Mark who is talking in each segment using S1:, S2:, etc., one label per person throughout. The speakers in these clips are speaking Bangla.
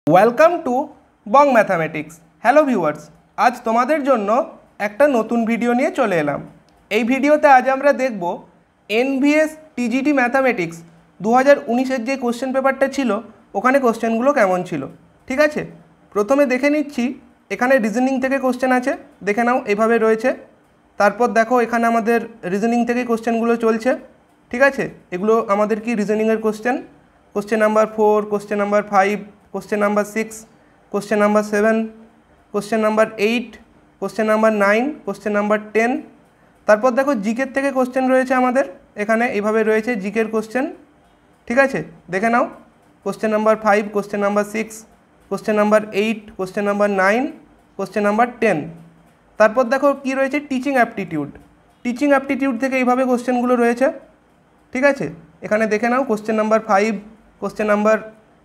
S1: Welcome to Bong mathematics. Hello viewers, আজ তোমাদের জন্য একটা নতুন ভিডিও নিয়ে চলে এলাম। এই ভিডিওতে আজ আমরা দেখব এনভিএস টিজিটি ম্যাথামেটিক্স 2019-এর যে কোশ্চেন পেপারটা ছিল ওখানে কোশ্চেনগুলো কেমন ছিল। ঠিক আছে, প্রথমে দেখে নিচ্ছি। এখানে রিজনিং থেকে কোশ্চেন আছে, দেখে নাও, এভাবে রয়েছে। তারপর দেখো এখানে আমাদের রিজনিং থেকে কোশ্চেনগুলো চলছে। ঠিক আছে, এগুলো আমাদের কি রিজনিংয়ের question. Question number 4, question number 5, question number 6, question number 7, question number 8, question number 9, question number 10। তারপর দেখো জিকের থেকে কোশ্চেন রয়েছে আমাদের এখানে, এইভাবে রয়েছে জিকের কোশ্চেন। ঠিক আছে, দেখে নাও। Question number 5, question number 6, question number 8, question number 9, question number 10। তারপর দেখো কি রয়েছে, টিচিং অ্যাপটিটিউড। টিচিং অ্যাপটিটিউড থেকে এইভাবে কোশ্চেনগুলো রয়েছে। ঠিক আছে, এখানে দেখে নাও। কোশ্চেন নাম্বার 5, কোশ্চেন নাম্বার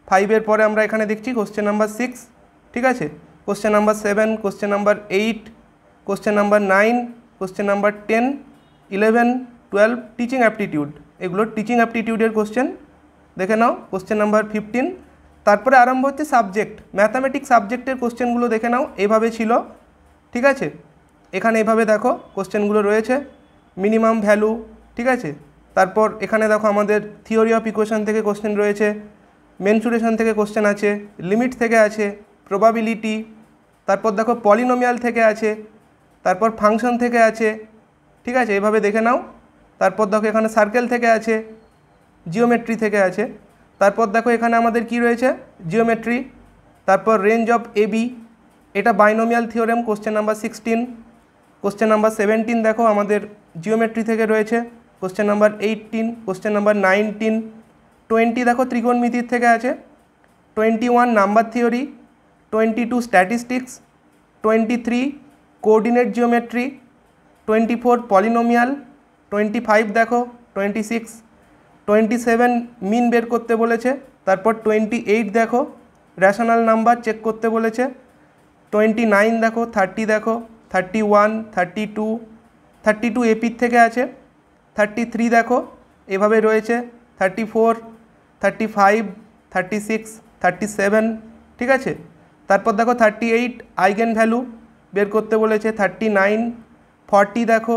S1: 5-এর পরে আমরা এখানে দেখছি কোশ্চেন নাম্বার 6। ঠিক আছে, question number 7, question number 8, question number 9, question number 10, 11, 12। Teaching aptitude, এগুলো টিচিং অ্যাপটিটিউডের কোশ্চেন। দেখে নাও কোশ্চেন নাম্বার 15। তারপরে আরম্ভ হচ্ছে সাবজেক্ট, ম্যাথামেটিক্স সাবজেক্টের কোশ্চেনগুলো দেখে নাও, এইভাবে ছিল। ঠিক আছে, এখানে এইভাবে দেখো কোশ্চেনগুলো রয়েছে। মিনিমাম ভ্যালু, ঠিক আছে। তারপর এখানে দেখো আমাদের থিওরি অফ ইকুয়েশন থেকে কোশ্চেন রয়েছে, মেনসুরেশন থেকে কোশ্চেন আছে, লিমিট থেকে আছে, প্রবাবিলিটি। তারপর দেখো পলিনোমিয়াল থেকে আছে, তারপর ফাংশন থেকে আছে। ঠিক আছে, এভাবে দেখে নাও। তারপর দেখো এখানে সার্কেল থেকে আছে, জিওমেট্রি থেকে আছে। তারপর দেখো এখানে আমাদের কি রয়েছে, জিওমেট্রি। তারপর রেঞ্জ অফ এবি, এটা binomial theorem, question number 16। Question number 17 দেখো আমাদের জিওমেট্রি থেকে রয়েছে। কোশ্চেন নাম্বার 18, কোশ্চেন নাম্বার 19, 20 দেখো ত্রিকোণমিতির থেকে আছে। 21 number theory, 22 statistics, 23 coordinate geometry, 24 polynomial, 25 দেখো, 26, 27 মিন বের করতে বলেছে। তারপর 28 দেখো রেশনাল নাম্বার চেক করতে বলেছে। 29 দেখো, 30 দেখো, 31, 32 এপির থেকে আছে। 33 দেখো এভাবে রয়েছে। 34, 35, 36, 37। ঠিক আছে, তারপর দেখো 38 আইগেন ভ্যালু বের করতে বলেছে। 39, 40 দেখো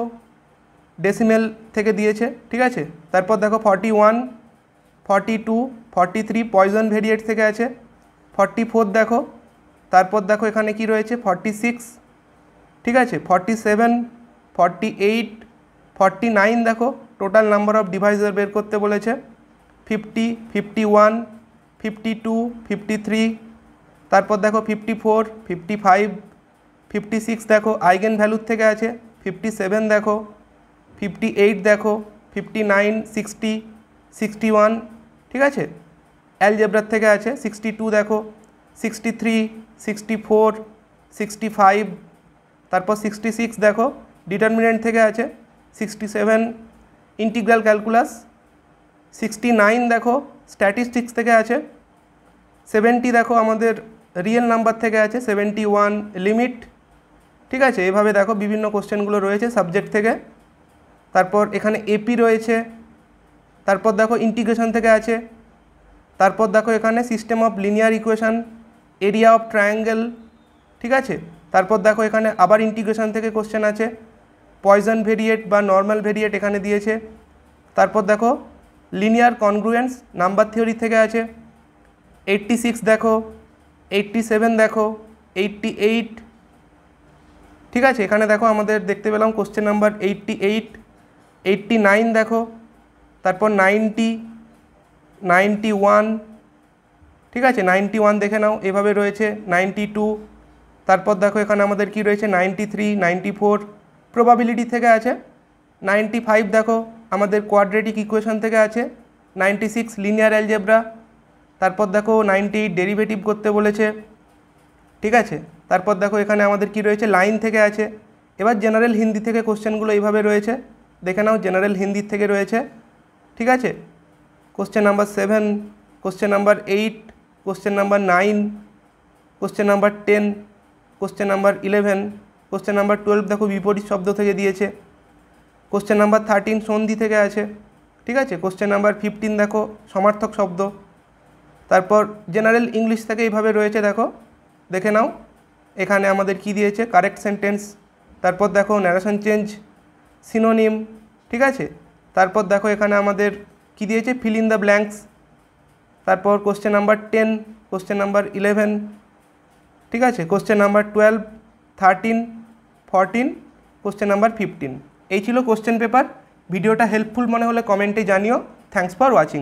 S1: ডেসিমেল থেকে দিয়েছে। ঠিক আছে, তারপর দেখো 41, 42, 43 পয়জন ভেরিয়েট থেকে আছে। 44 দেখো। তারপর দেখো এখানে কি রয়েছে, 46। ঠিক আছে, 47, 48, 49 দেখো টোটাল নাম্বার অফ ডিভাইজার বের করতে বলেছে। 50, 51, 52, 53। তারপর দেখো 54, 55, 56 দেখো আইগেন ভ্যালুর থেকে আছে। 57 দেখো, 58 দেখো, 59, 60, 61। ঠিক আছে, অ্যালজেব্রার থেকে আছে। 62 দেখো, 63, 64, 65। তারপর 66 দেখো ডিটারমিনেন্ট থেকে আছে। 67 ইন্টিগ্রাল ক্যালকুলাস। 69 দেখো স্ট্যাটিস্টিক্স থেকে আছে। 70 দেখো আমাদের রিয়েল নাম্বার থেকে আছে। 71 লিমিট। ঠিক আছে, এভাবে দেখো বিভিন্ন কোশ্চেনগুলো রয়েছে সাবজেক্ট থেকে। তারপর এখানে এপি রয়েছে। তারপর দেখো ইন্টিগ্রেশন থেকে আছে। তারপর দেখো এখানে system of linear equation, area of triangle. ঠিক আছে, তারপর দেখো এখানে আবার ইন্টিগ্রেশন থেকে কোশ্চেন আছে। পয়জন ভেরিয়েট বা নর্মাল ভেরিয়েট এখানে দিয়েছে। তারপর দেখো লিনিয়ার কনগ্রুয়েন্স নাম্বার থিওরি থেকে আছে। 86 দেখো, 87 দেখো, 88। ঠিক আছে, এখানে দেখো আমাদের দেখতে পেলাম কোশ্চেন নাম্বার 88, 89 দেখো। তারপর 90, 91। ঠিক আছে, 91 দেখে নাও, এভাবে রয়েছে। 92। তারপর দেখো এখানে আমাদের কি রয়েছে, 93, 94 প্রবাবিলিটি থেকে আছে। 95 দেখো আমাদের কোয়াড্রেটিক ইকুয়েশন থেকে আছে। 96 লিনিয়ার অ্যালজেব্রা। তারপর দেখো 98 ডেরিভেটিভ করতে বলেছে। ঠিক আছে, তারপর দেখো এখানে আমাদের কি রয়েছে, লাইন থেকে আছে। এবার জেনারেল হিন্দি থেকে কোশ্চেনগুলো এইভাবে রয়েছে, দেখে নাও, জেনারেল হিন্দির থেকে রয়েছে। ঠিক আছে, question number 7, question number 8, question number 9, question number 10, question number 11, question number 12 দেখো বিপরীত শব্দ থেকে দিয়েছে। কোশ্চেন নাম্বার 13 সন্ধি থেকে আছে। ঠিক আছে, কোশ্চেন নাম্বার 15 দেখো সমার্থক শব্দ। তারপর জেনারেল ইংলিশ থেকে এইভাবে রয়েছে, দেখো দেখে নাও। এখানে আমাদের কি দিয়েছে, কারেক্ট সেন্টেন্স, তারপর দেখো ন্যারেশন চেঞ্জ, সিনোনিম, ঠিক আছে। তারপর দেখো এখানে আমাদের কি দিয়েছে, ফিল ইন দ্য ব্ল্যাঙ্কস, তারপর কোশ্চেন নাম্বার 10, কোশ্চেন নাম্বার 11, ঠিক আছে, কোশ্চেন নাম্বার 12, 13, 14, কোশ্চেন নাম্বার 15। এই ছিল কোশ্চেন পেপার। ভিডিওটা হেল্পফুল মনে হলে কমেন্টে জানিও। Thanks for watching.